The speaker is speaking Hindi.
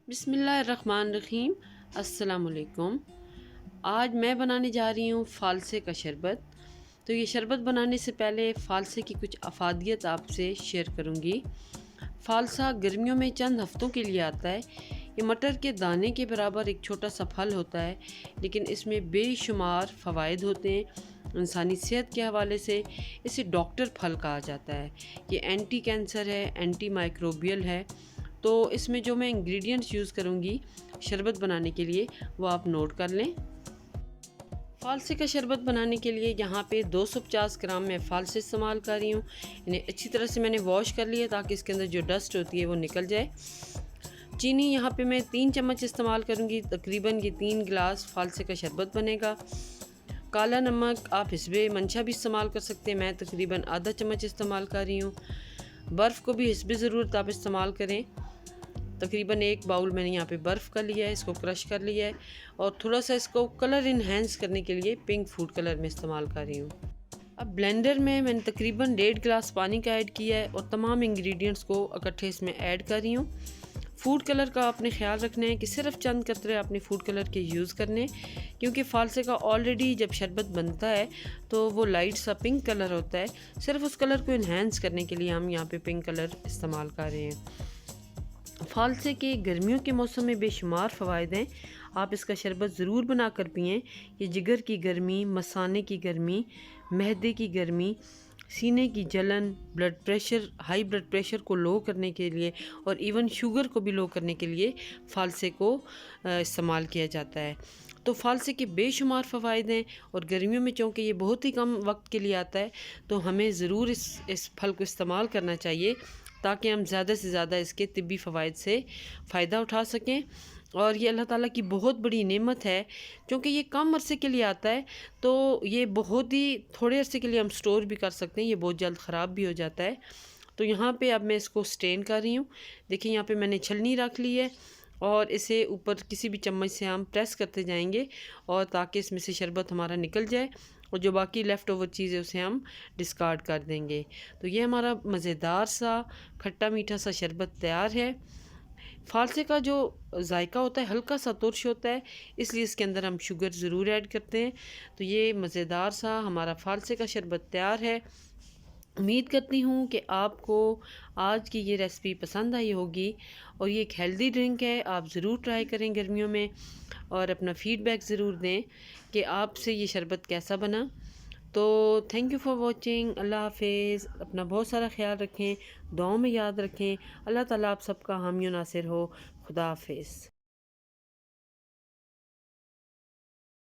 बिस्मिल्लाहिर्रहमानिर्रहीम। अस्सलामुअलैकुम। आज मैं बनाने जा रही हूँ फ़ालसे का शरबत। तो ये शरबत बनाने से पहले फ़ालसे की कुछ अफादियत आपसे शेयर करूँगी। फ़ालसा गर्मियों में चंद हफ़्तों के लिए आता है। ये मटर के दाने के बराबर एक छोटा सा फल होता है, लेकिन इसमें बेशुमार फ़वाइद होते हैं। इंसानी सेहत के हवाले से इसे डॉक्टर फल कहा जाता है। ये एंटी कैंसर है, एंटी माइक्रोबियल है। तो इसमें जो मैं इंग्रेडिएंट्स यूज़ करूँगी शरबत बनाने के लिए वो आप नोट कर लें। फ़ालसे का शरबत बनाने के लिए यहाँ पे 250 ग्राम मैं फ़ालसे इस्तेमाल कर रही हूँ। इन्हें अच्छी तरह से मैंने वॉश कर लिया ताकि इसके अंदर जो डस्ट होती है वो निकल जाए। चीनी यहाँ पे मैं 3 चम्मच इस्तेमाल करूँगी। तकरीबन ये 3 गिलास फ़ालसे का शरबत बनेगा। काला नमक आप हिस्बे मंशा भी इस्तेमाल कर सकते हैं, मैं तकरीबन आधा चम्मच इस्तेमाल कर रही हूँ। बर्फ़ को भी हिस्बे ज़रूरत आप इस्तेमाल करें। तकरीबन 1 बाउल मैंने यहाँ पे बर्फ़ का लिया है, इसको क्रश कर लिया है और थोड़ा सा इसको कलर इन्हेंस करने के लिए पिंक फूड कलर में इस्तेमाल कर रही हूँ। अब ब्लेंडर में मैंने तकरीबन 1.5 गिलास पानी का ऐड किया है और तमाम इंग्रेडिएंट्स को इकट्ठे इसमें ऐड कर रही हूँ। फूड कलर का आपने ख्याल रखना है कि सिर्फ चंद कतरे आपने फूड कलर के यूज़ करने, क्योंकि फ़ालसे का ऑलरेडी जब शरबत बनता है तो वो लाइट सा पिंक कलर होता है। सिर्फ उस कलर को इन्हेंस करने के लिए हम यहाँ पे पिंक कलर इस्तेमाल कर रहे हैं। फ़ालसे के गर्मियों के मौसम में बेशुमार फ़वाइद हैं। आप इसका शरबत ज़रूर बना कर पिएँ। ये जिगर की गर्मी, मसाने की गर्मी, महदे की गर्मी, सीने की जलन, blood pressure, high blood pressure को लो करने के लिए और इवन शुगर को भी लो करने के लिए फ़ालसे को इस्तेमाल किया जाता है। तो फ़ालसे के बेशुमार फ़वाइद हैं और गर्मियों में चूँकि ये बहुत ही कम वक्त के लिए आता है तो हमें ज़रूर इस फल को इस्तेमाल करना चाहिए ताकि हम ज़्यादा से ज़्यादा इसके तिब्बी फ़वाइद से फ़ायदा उठा सकें। और ये अल्लाह ताला की बहुत बड़ी नेमत है, क्योंकि ये कम अरसे के लिए आता है तो ये बहुत ही थोड़े अरसे के लिए हम स्टोर भी कर सकते हैं, ये बहुत जल्द ख़राब भी हो जाता है। तो यहाँ पे अब मैं इसको स्ट्रेन कर रही हूँ। देखिए यहाँ पे मैंने छलनी रख ली है और इसे ऊपर किसी भी चम्मच से हम प्रेस करते जाएंगे और ताकि इसमें से शरबत हमारा निकल जाए और जो बाकी लेफ़्ट ओवर चीज़ है उसे हम डिस्कार्ड कर देंगे। तो ये हमारा मज़ेदार सा खट्टा मीठा सा शरबत तैयार है। फ़ालसे का जो जायका होता है हल्का सा तुर्श होता है, इसलिए इसके अंदर हम शुगर ज़रूर ऐड करते हैं। तो ये मज़ेदार सा हमारा फ़ालसे का शरबत तैयार है। उम्मीद करती हूँ कि आपको आज की ये रेसिपी पसंद आई होगी और ये एक हेल्दी ड्रिंक है, आप ज़रूर ट्राई करें गर्मियों में और अपना फ़ीडबैक ज़रूर दें कि आपसे ये शरबत कैसा बना। तो थैंक यू फॉर वॉचिंग। अल्लाह हाफिज़। अपना बहुत सारा ख्याल रखें, दुआओं में याद रखें। अल्लाह ताला आप सबका हामी नासिर हो। खुदा हाफिज़।